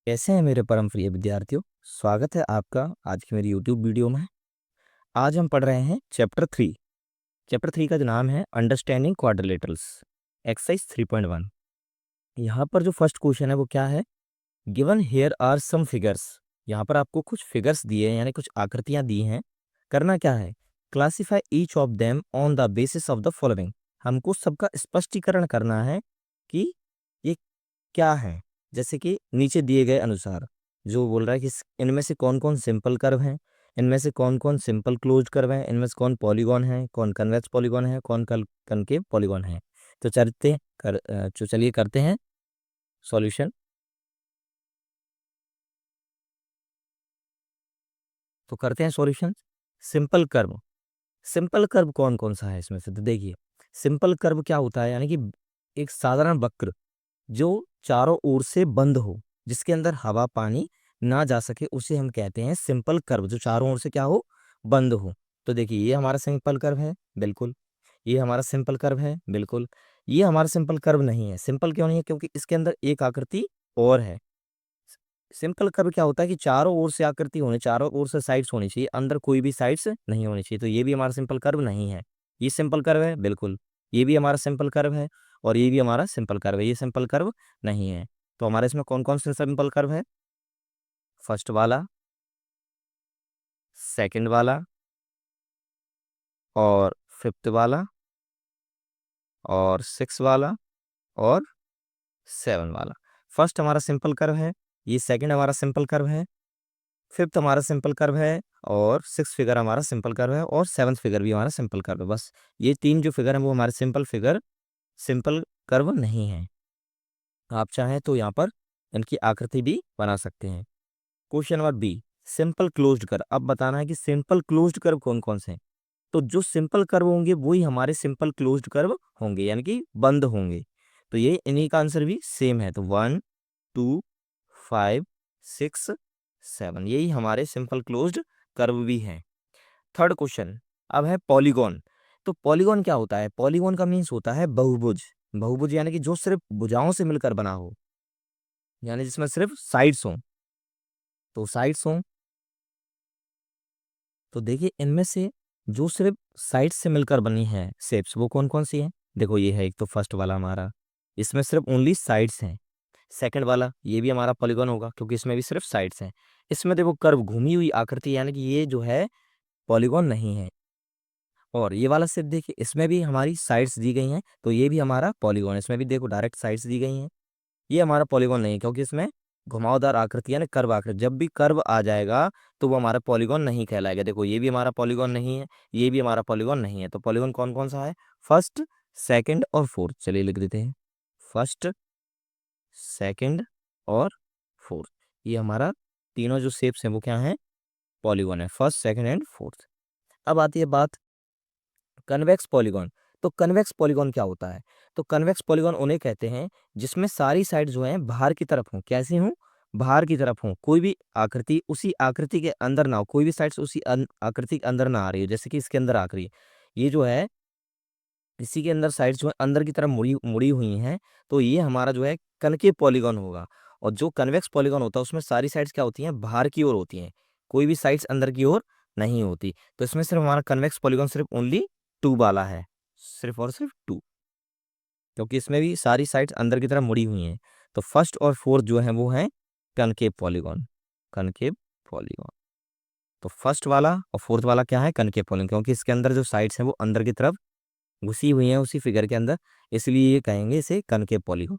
कैसे हैं मेरे परम प्रिय विद्यार्थियों। स्वागत है आपका आज की मेरी यूट्यूब वीडियो में। आज हम पढ़ रहे हैं चैप्टर 3 का जो नाम है अंडरस्टैंडिंग क्वाड्रिलेटरल्स, एक्सरसाइज 3.1। यहाँ पर जो फर्स्ट क्वेश्चन है वो क्या है, given here are some figures. यहाँ पर आपको कुछ फिगर्स दिए हैं, यानी कुछ आकृतियां दी हैं। करना क्या है, classify each of them on the basis of the following. हमको सबका स्पष्टीकरण करना है कि ये क्या है। जैसे कि नीचे दिए गए अनुसार जो बोल रहा है कि इनमें से कौन कौन सिंपल कर्व हैं, इनमें से कौन कौन सिंपल क्लोज्ड कर्व हैं, इनमें से कौन पॉलीगॉन है, कौन कन्वेक्स पॉलीगॉन है, कौन कनकेव पॉलीगॉन है। तो चलिए करते हैं सॉल्यूशन। तो करते हैं सॉल्यूशन। सिंपल कर्व कौन कौन सा है इसमें से, तो देखिए सिंपल कर्व क्या होता है, यानी कि एक साधारण वक्र जो चारों ओर से बंद हो, जिसके अंदर हवा पानी ना जा सके, उसे हम कहते हैं सिंपल कर्व, जो चारों ओर से क्या हो, बंद हो। तो देखिए ये हमारा सिंपल कर्व है, बिल्कुल। ये हमारा सिंपल कर्व है, बिल्कुल। ये हमारा सिंपल कर्व नहीं है। सिंपल क्यों नहीं है, क्योंकि इसके अंदर एक आकृति और है। सिंपल कर्व क्या होता है कि चारों ओर से आकृति होनी, चारों ओर से साइड्स होनी चाहिए, अंदर कोई भी साइड्स नहीं होनी चाहिए। तो ये भी हमारा सिंपल कर्व नहीं है। ये सिंपल कर्व है, बिल्कुल। ये भी हमारा सिंपल कर्व है और ये भी हमारा सिंपल कर्व है। ये सिंपल कर्व नहीं है। तो हमारे इसमें कौन कौन से सिंपल कर्व है, फर्स्ट वाला, सेकंड वाला और फिफ्थ वाला और सिक्स वाला और सेवन वाला। फर्स्ट हमारा सिंपल कर्व है, ये सेकंड हमारा सिंपल कर्व है, फिफ्थ हमारा सिंपल कर्व है और सिक्स फिगर हमारा सिंपल कर्व है और सेवन्थ फिगर भी हमारा सिंपल कर्व है। बस ये तीन जो फिगर है वो हमारे सिंपल कर्व नहीं है। आप चाहें तो यहाँ पर इनकी आकृति भी बना सकते हैं। Question number B, simple closed curve. अब बताना है कि सिंपल क्लोज्ड कर्व कौन कौन से हैं। तो जो सिंपल कर्व होंगे वही हमारे सिंपल क्लोज्ड कर्व होंगे, यानी कि बंद होंगे। तो ये इन्हीं का आंसर भी सेम है। तो 1 2 5 6 7 यही हमारे सिंपल क्लोज्ड कर्व भी हैं। थर्ड क्वेश्चन अब है पॉलीगॉन। तो पॉलीगॉन क्या होता है, पॉलीगॉन का मीन्स होता है बहुभुज। बहुभुज यानी कि जो सिर्फ भुजाओं से मिलकर बना हो, यानी जिसमें सिर्फ साइड्स हों। तो साइड्स हों, तो देखिए इनमें से जो सिर्फ साइड से मिलकर बनी है शेप्स, वो कौन कौन सी है। देखो ये है एक तो फर्स्ट वाला हमारा, इसमें सिर्फ ओनली साइड्स हैं। सेकंड वाला ये भी हमारा पॉलीगॉन होगा क्योंकि इसमें भी सिर्फ साइड्स हैं। इसमें देखो कर्व, घूमी हुई आकृति, यानी कि ये जो है पॉलीगॉन नहीं है। और ये वाला शेप देखिए, इसमें भी हमारी साइड्स दी गई हैं, तो ये भी हमारा पॉलीगॉन। इसमें भी देखो डायरेक्ट साइड्स दी गई हैं। ये हमारा पॉलीगॉन नहीं है क्योंकि इसमें घुमावदार आकृति यानी कर्व आकृति, जब भी कर्व आ जाएगा तो वो हमारा पॉलीगॉन नहीं कहलाएगा। देखो ये भी हमारा पॉलीगॉन नहीं है, ये भी हमारा पॉलीगॉन नहीं है। तो पॉलीगॉन कौन कौन सा है, फर्स्ट सेकंड और फोर्थ। चलिए लिख देते हैं, फर्स्ट सेकंड और फोर्थ। ये हमारा तीनों जो शेप्स हैं वो क्या है, पॉलीगॉन है, फर्स्ट सेकंड एंड फोर्थ। अब आती है बात कन्वेक्स पॉलीगॉन। तो कन्वेक्स पॉलीगॉन क्या होता है, तो कन्वेक्स पॉलीगॉन उन्हें कहते हैं जिसमें सारी साइड जो हैं बाहर की तरफ हों। कैसी हों, बाहर की तरफ हों। कोई भी आकृति उसी आकृति के अंदर ना हो, कोई भी साइड उसी आकृति के अंदर ना आ रही हो, जैसे कि इसके अंदर आ रही है। ये जो है इसी के अंदर साइड जो है अंदर की तरफ मुड़ी मुड़ी हुई हैं, तो ये हमारा जो है कनकेव पॉलीगॉन होगा। और जो कन्वेक्स पॉलीगॉन होता है उसमें सारी साइड्स क्या होती हैं, बाहर की ओर होती हैं, कोई भी साइड्स अंदर की ओर नहीं होती। तो इसमें सिर्फ हमारा कन्वेक्स पॉलीगॉन सिर्फ ओनली टू वाला है, सिर्फ और सिर्फ टू, क्योंकि इसमें भी सारी साइड्स अंदर की तरफ मुड़ी हुई हैं। तो फर्स्ट और फोर्थ जो है वो है कनकेव पॉलीगॉन, कनकेव पॉलीगॉन। तो फर्स्ट वाला और फोर्थ वाला क्या है, कनकेव पॉलीगॉन, क्योंकि इसके अंदर जो साइड्स हैं वो अंदर की तरफ घुसी हुई हैं उसी फिगर के अंदर, इसलिए ये कहेंगे इसे कनकेव पॉलीगॉन।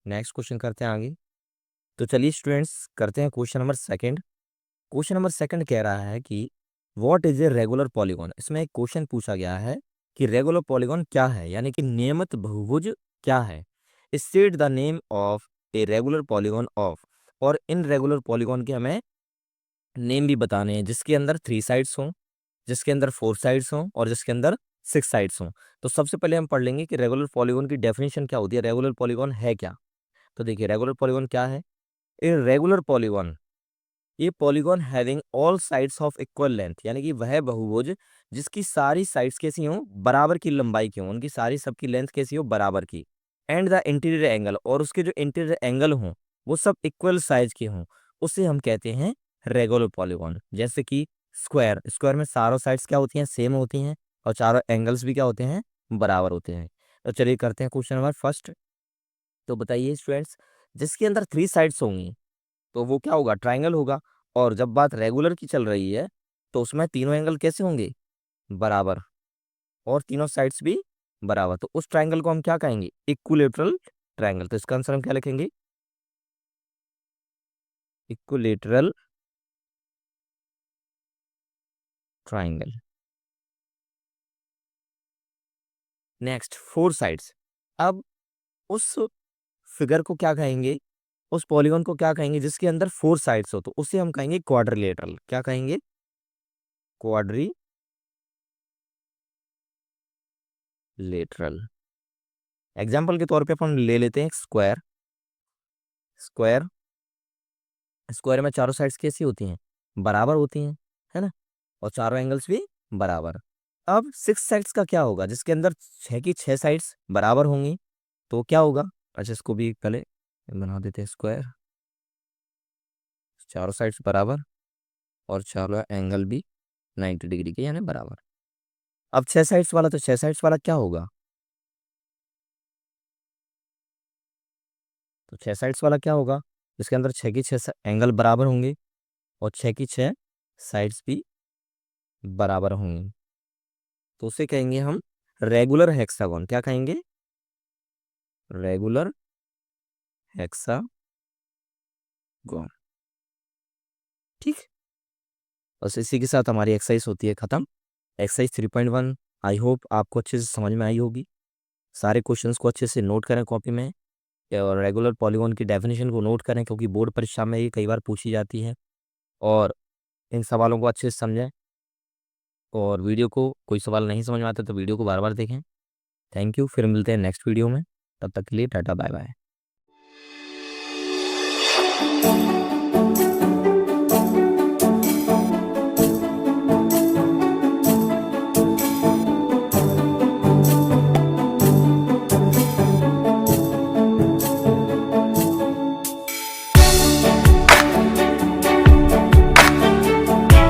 नेक्स्ट क्वेश्चन करते हैं आगे। तो चलिए स्टूडेंट्स करते हैं question number second. Question number second कह रहा है कि what is a regular polygon. इसमें एक क्वेश्चन पूछा गया है कि रेगुलर पॉलीगॉन क्या है, यानी कि नियमित बहुभुज क्या है। State the name of a regular polygon of. और इन रेगुलर पॉलीगॉन के हमें नेम भी बताने हैं जिसके अंदर 3 साइड्स हों, जिसके अंदर 4 साइड्स हों और जिसके अंदर 6 साइड्स हों। तो सबसे पहले हम पढ़ लेंगे कि रेगुलर पॉलीगॉन की डेफिनेशन क्या होती है, रेगुलर पॉलीगॉन है क्या। तो देखिए रेगुलर पॉलीगॉन क्या है, ए रेगुलर पॉलीगॉन, ये polygon having all sides of equal length, यानी कि वह बहुभुज जिसकी सारी साइड्स कैसी हों, बराबर की लंबाई की हों, उनकी सारी सबकी लेंथ कैसी हो, बराबर की। एंड द इंटीरियर एंगल, और उसके जो इंटीरियर एंगल हों वो सब इक्वल साइज के हों, उसे हम कहते हैं रेगुलर पॉलीगॉन। जैसे कि स्क्वायर, स्क्वायर में चारों साइड्स क्या होती हैं, सेम होती हैं, और चारों एंगल्स भी क्या होते हैं, बराबर होते हैं। तो चलिए करते हैं क्वेश्चन नंबर फर्स्ट। तो बताइए स्टूडेंट्स, जिसके अंदर 3 साइड्स होंगी तो वो क्या होगा, ट्राइंगल होगा। और जब बात रेगुलर की चल रही है तो उसमें तीनों एंगल कैसे होंगे, बराबर, और तीनों साइड्स भी बराबर। तो उस ट्राइंगल को हम क्या कहेंगे, इक्विलेटरल ट्राइंगल। तो इसका आंसर हम क्या लिखेंगे, इक्विलेटरल ट्राइंगल। Next, 4 sides. अब उस फिगर को क्या कहेंगे, उस पॉलीगॉन को क्या कहेंगे जिसके अंदर 4 साइड्स हो, तो उसे हम कहेंगे क्वाड्रिलेटरल। क्या कहेंगे, क्वाड्रिलेटरल। एग्जाम्पल के तौर पे अपन ले लेते हैं स्क्वायर। स्क्वायर, स्क्वायर में चारों साइड्स कैसी होती हैं, बराबर होती हैं, है ना, और चारों एंगल्स भी बराबर। अब 6 साइड्स का क्या होगा, जिसके अंदर 6 की 6 साइड्स बराबर होंगी, तो क्या होगा। अच्छा, इसको भी पहले बना देते हैं स्क्वायर, चारों साइड्स बराबर और चारों एंगल भी 90 डिग्री के, यानी बराबर। अब 6 साइड्स वाला, तो 6 साइड्स वाला क्या होगा, तो 6 साइड्स वाला क्या होगा, जिसके अंदर 6 की 6 एंगल बराबर होंगे और 6 की 6 साइड्स भी बराबर होंगी, तो उसे कहेंगे हम रेगुलर हेक्सागोन। क्या कहेंगे, रेगुलर हेक्सागोन। ठीक। बस इसी के साथ हमारी एक्सरसाइज होती है खत्म। एक्सरसाइज 3.1 आई होप आपको अच्छे से समझ में आई होगी। सारे क्वेश्चंस को अच्छे से नोट करें कॉपी में, और रेगुलर पॉलीगॉन की डेफिनेशन को नोट करें, क्योंकि बोर्ड परीक्षा में ये कई बार पूछी जाती है। और इन सवालों को अच्छे से समझें, और वीडियो को कोई सवाल नहीं समझ में आता तो वीडियो को बार बार देखें। थैंक यू, फिर मिलते हैं नेक्स्ट वीडियो में। तब तक के लिए टाटा बाय बाय।